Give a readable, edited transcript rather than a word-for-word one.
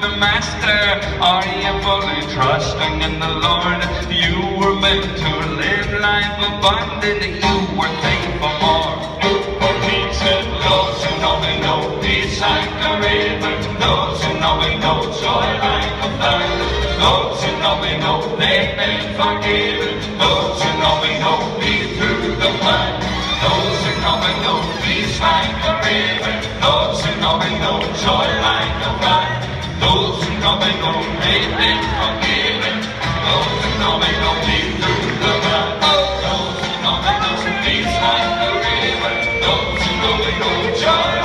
the Master? Are you fully trusting in the Lord? You were meant to live life abundant. You were faithful more. For he said, those who know me know peace like a river. Those who know me know joy like a flood. Those who know me know they've been forgiven. Those who know me know me through the blood. Those who know me know peace like a river. Those who know me know joy like a flood. Those who know me know they've been forgiven. Those who know me know me through the blood. Those who know me know peace like a river. Those who know me know joy